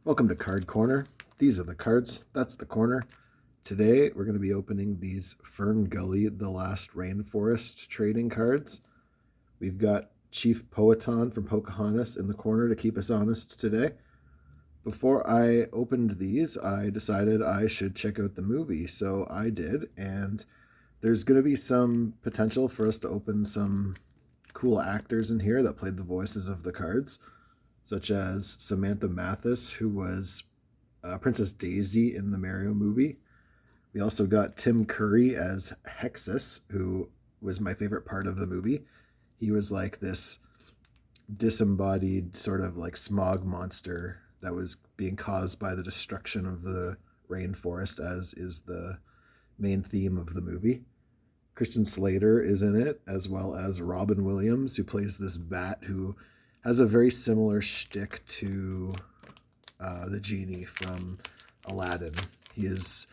Welcome to Card Corner. These are the cards. That's the corner. Today we're going to be opening these Fern Gully, the Last Rainforest trading cards. We've got Chief Powhatan from Pocahontas in the corner to keep us honest today. Before I opened these, I decided I should check out the movie, so I did, and there's going to be some potential for us to open some cool actors in here that played the voices of the cards, such as Samantha Mathis, who was Princess Daisy in the Mario movie. We also got Tim Curry as Hexus, who was my favorite part of the movie. He was like this disembodied sort of like smog monster that was being caused by the destruction of the rainforest, as is the main theme of the movie. Christian Slater is in it, as well as Robin Williams, who plays this bat who has a very similar shtick to the genie from Aladdin. He is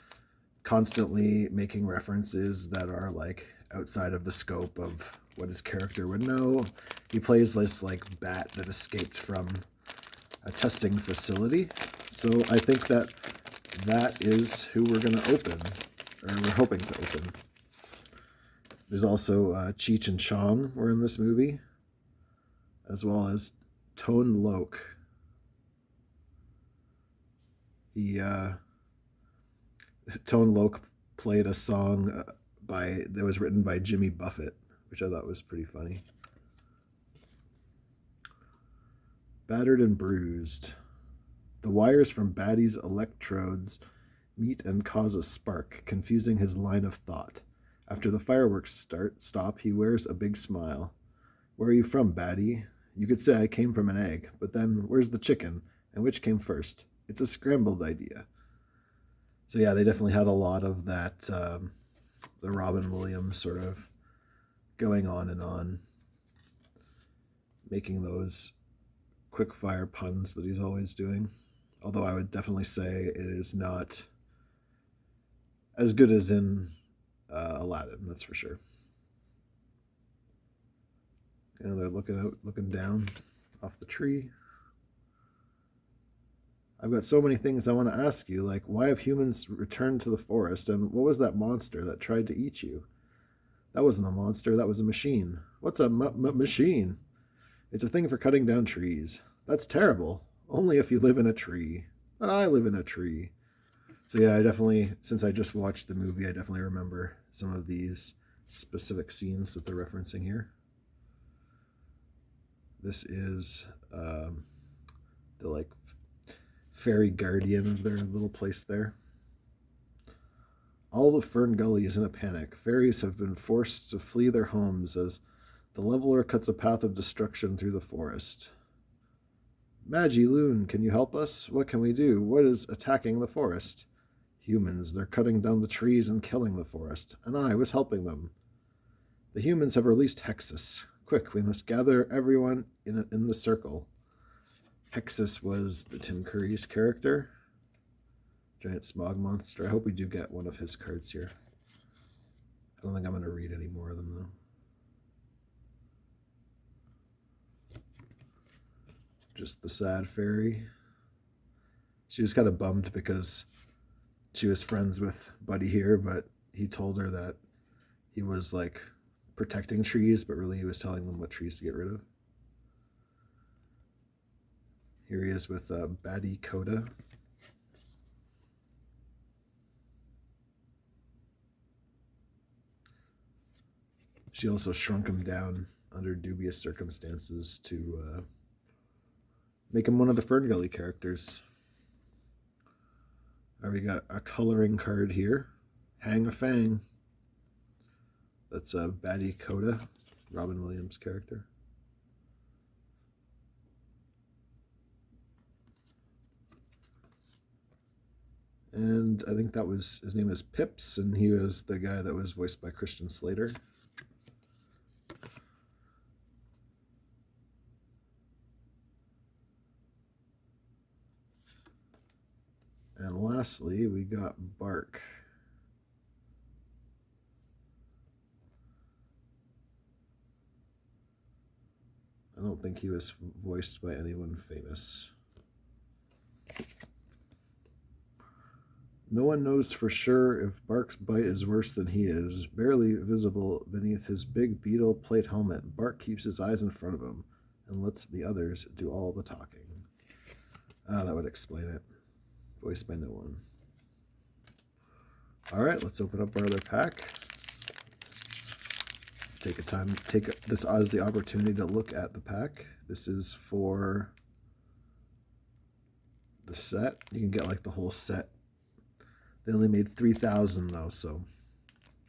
constantly making references that are like outside of the scope of what his character would know. He plays this like bat that escaped from a testing facility. So I think that is who we're going to open, or we're hoping to open. There's also Cheech and Chong were in this movie, as well as Tone Loc. Tone Loc played a song that was written by Jimmy Buffett, which I thought was pretty funny. Battered and bruised. The wires from Batty's electrodes meet and cause a spark, confusing his line of thought. After the fireworks stop, he wears a big smile. Where are you from, Batty? You could say I came from an egg, but then where's the chicken? And which came first? It's a scrambled idea. So yeah, they definitely had a lot of that, the Robin Williams sort of going on and on, making those quick fire puns that he's always doing. Although I would definitely say it is not as good as in Aladdin, that's for sure. And they're looking down off the tree. I've got so many things I want to ask you, like why have humans returned to the forest, and what was that monster that tried to eat you? That wasn't a monster, that was a machine. What's a machine? It's a thing for cutting down trees. That's terrible. Only if you live in a tree. But I live in a tree. So yeah, I definitely, since I just watched the movie, I definitely remember some of these specific scenes that they're referencing here. This is the like fairy guardian of their little place there. All of Fern Gully is in a panic. Fairies have been forced to flee their homes as the leveler cuts a path of destruction through the forest. Maggie Loon, can you help us? What can we do? What is attacking the forest? Humans, they're cutting down the trees and killing the forest, and I was helping them. The humans have released Hexus. Quick, we must gather everyone in the circle. Hexus was the Tim Curry's character. Giant smog monster. I hope we do get one of his cards here. I don't think I'm going to read any more of them, though. Just the sad fairy. She was kind of bummed because she was friends with Buddy here, but he told her that he was like protecting trees, but really he was telling them what trees to get rid of. Here he is with Batty Coda. She also shrunk him down under dubious circumstances to make him one of the Fern Gully characters. We got a coloring card here. Hang a Fang. That's Batty Coda, Robin Williams' character. And I think that was, his name is Pips, and he was the guy that was voiced by Christian Slater. And lastly, we got Bark. I don't think he was voiced by anyone famous. No one knows for sure if Bark's bite is worse than he is. Barely visible beneath his big beetle plate helmet, Bark keeps his eyes in front of him and lets the others do all the talking. That would explain it. Voiced by no one. All right, let's open up our other pack. Take this as the opportunity to look at the pack. This is for the set. You can get like the whole set. They only made 3,000 though, so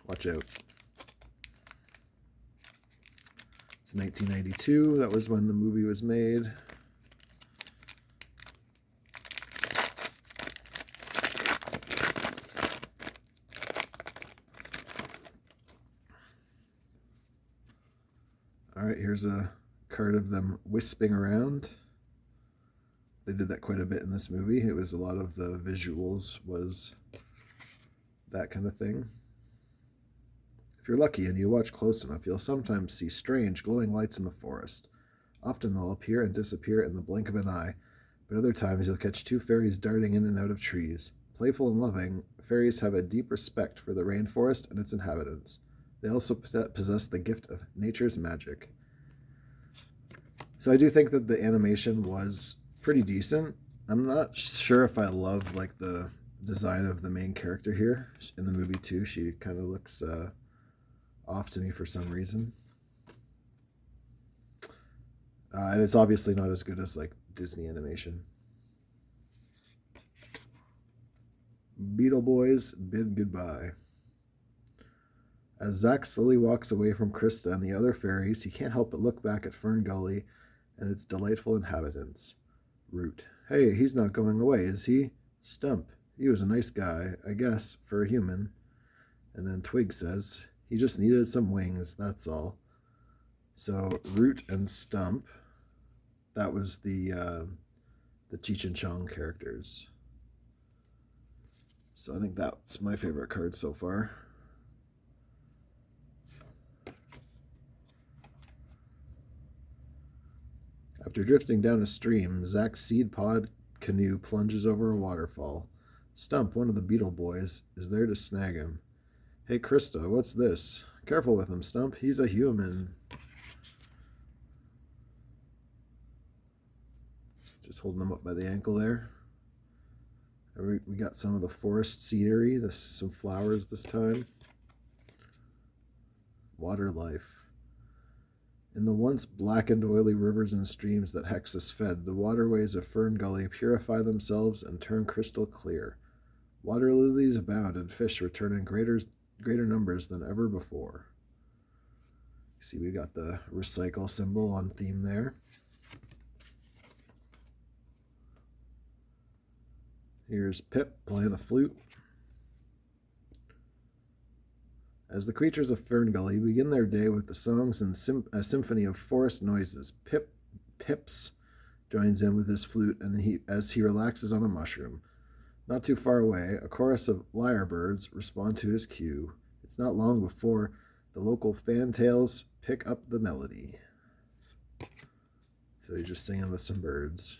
watch out. It's 1992. That was when the movie was made. All right, here's a card of them wisping around. They did that quite a bit in this movie. It was a lot of the visuals was that kind of thing. If you're lucky and you watch close enough, you'll sometimes see strange glowing lights in the forest. Often they'll appear and disappear in the blink of an eye, but other times you'll catch two fairies darting in and out of trees. Playful and loving, fairies have a deep respect for the rainforest and its inhabitants. They also possess the gift of nature's magic. So I do think that the animation was pretty decent. I'm not sure if I love like the design of the main character here in the movie too. She kind of looks off to me for some reason. And it's obviously not as good as like Disney animation. Beetle Boys bid goodbye. As Zack slowly walks away from Krista and the other fairies, he can't help but look back at Fern Gully and its delightful inhabitants. Root. Hey, he's not going away, is he? Stump. He was a nice guy, I guess, for a human. And then Twig says, he just needed some wings, that's all. So Root and Stump, that was the Cheech and Chong characters. So I think that's my favorite card so far. After drifting down a stream, Zack's seed pod canoe plunges over a waterfall. Stump, one of the Beetle Boys, is there to snag him. Hey, Krista, what's this? Careful with him, Stump. He's a human. Just holding him up by the ankle there. We got some of the forest scenery, some flowers this time. Water life. In the once blackened, oily rivers and streams that Hexus fed, the waterways of Fern Gully purify themselves and turn crystal clear. Water lilies abound and fish return in greater numbers than ever before. See, we got the recycle symbol on theme there. Here's Pip playing a flute. As the creatures of Fern Gully begin their day with the songs and a symphony of forest noises, Pips joins in with his flute as he relaxes on a mushroom. Not too far away, a chorus of lyrebirds respond to his cue. It's not long before the local fantails pick up the melody. So he's just singing with some birds.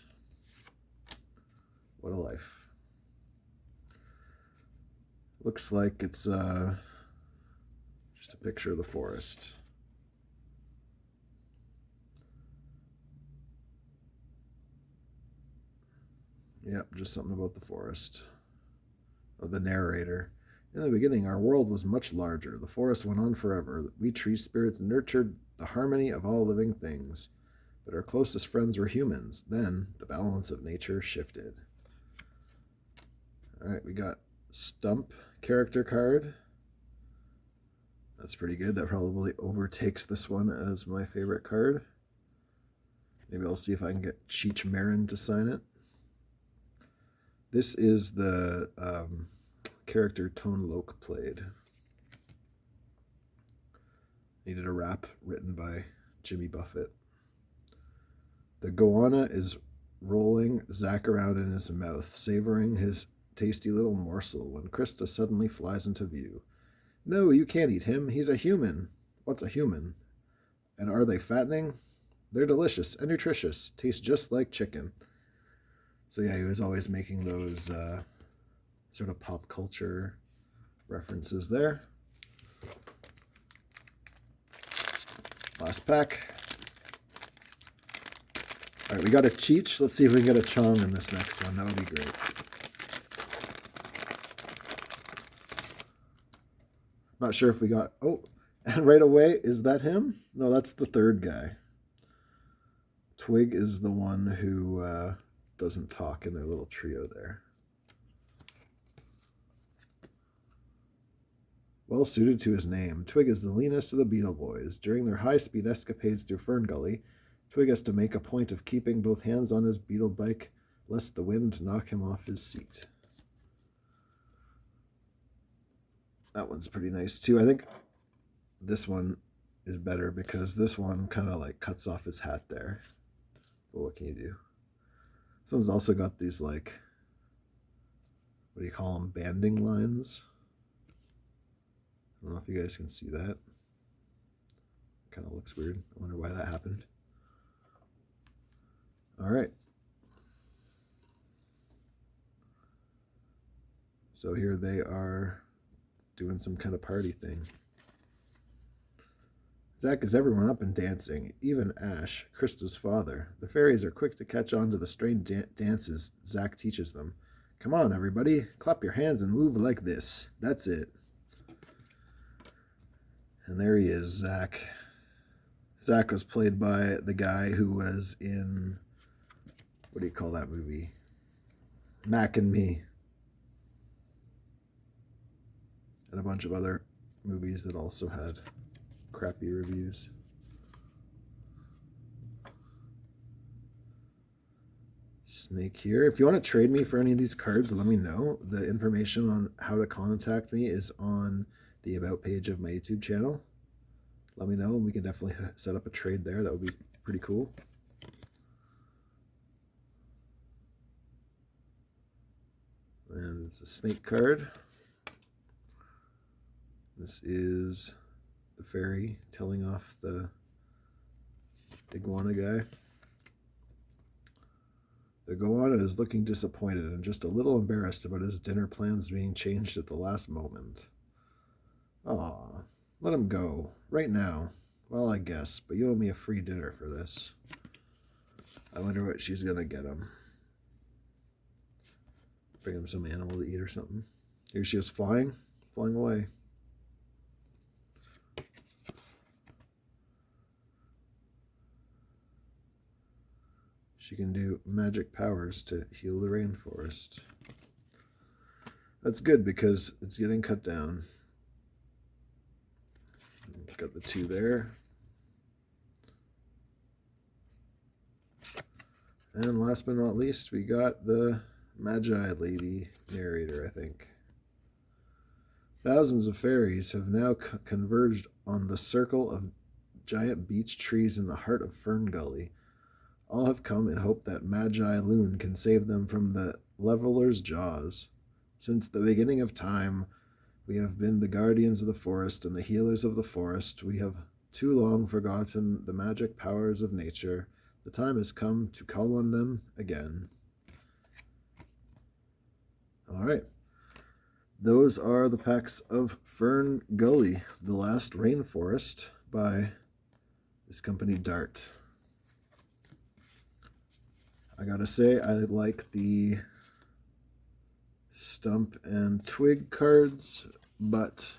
What a life. Looks like it's just a picture of the forest. Yep, just something about the forest. Or the narrator. In the beginning, our world was much larger. The forest went on forever. We tree spirits nurtured the harmony of all living things. But our closest friends were humans. Then, the balance of nature shifted. All right, we got Stump character card. That's pretty good. That probably overtakes this one as my favorite card. Maybe I'll see if I can get Cheech Marin to sign it. This is the character Tone Loc played. He did a rap written by Jimmy Buffett. The goanna is rolling Zack around in his mouth, savoring his tasty little morsel when Krista suddenly flies into view. No, you can't eat him. He's a human. What's a human? And are they fattening? They're delicious and nutritious. Taste just like chicken. So yeah, he was always making those sort of pop culture references there. Last pack. All right, we got a Cheech. Let's see if we can get a Chong in this next one. That would be great. Not sure if we got... Oh, and right away, is that him? No, that's the third guy. Twig is the one who doesn't talk in their little trio there. Well suited to his name, Twig is the leanest of the Beetle Boys. During their high-speed escapades through Fern Gully, Twig has to make a point of keeping both hands on his beetle bike, lest the wind knock him off his seat. That one's pretty nice too. I think this one is better because this one kind of like cuts off his hat there. But what can you do? This one's also got these like, what do you call them, banding lines. I don't know if you guys can see that. Kind of looks weird. I wonder why that happened. All right. So here they are doing some kind of party thing. Zach is everyone up and dancing, even Ash, Krista's father. The fairies are quick to catch on to the strange dances Zach teaches them. Come on, everybody. Clap your hands and move like this. That's it. And there he is, Zach. Zach was played by the guy who was in, what do you call that movie? Mac and Me. And a bunch of other movies that also had crappy reviews. Snake here. If you want to trade me for any of these cards, let me know. The information on how to contact me is on the About page of my YouTube channel. Let me know, and we can definitely set up a trade there. That would be pretty cool. And it's a snake card. This is the fairy telling off the iguana guy. The iguana is looking disappointed and just a little embarrassed about his dinner plans being changed at the last moment. Aw, let him go. Right now. Well, I guess, but you owe me a free dinner for this. I wonder what she's gonna get him. Bring him some animal to eat or something. Here she is flying away. She can do magic powers to heal the rainforest. That's good because it's getting cut down. Got the two there. And last but not least, we got the Magi Lady narrator, I think. Thousands of fairies have now converged on the circle of giant beech trees in the heart of Fern Gully. All have come in hope that Magi Loon can save them from the leveler's jaws. Since the beginning of time, we have been the guardians of the forest and the healers of the forest. We have too long forgotten the magic powers of nature. The time has come to call on them again. All right. Those are the packs of Fern Gully, The Last Rainforest by this company Dart. I gotta say, I like the Stump and Twig cards, but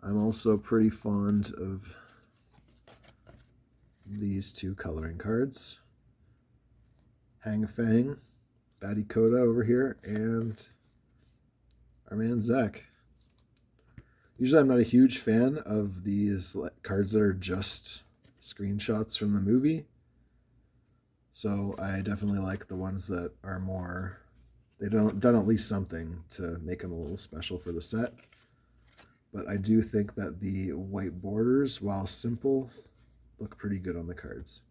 I'm also pretty fond of these two coloring cards. Hang Fang, Batty Coda over here, and our man Zach. Usually I'm not a huge fan of these cards that are just screenshots from the movie. So I definitely like the ones that are more, they've done at least something to make them a little special for the set. But I do think that the white borders, while simple, look pretty good on the cards.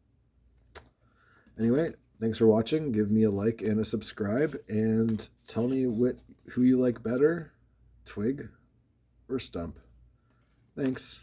Anyway, thanks for watching. Give me a like and a subscribe, and tell me who you like better, Twig or Stump. Thanks.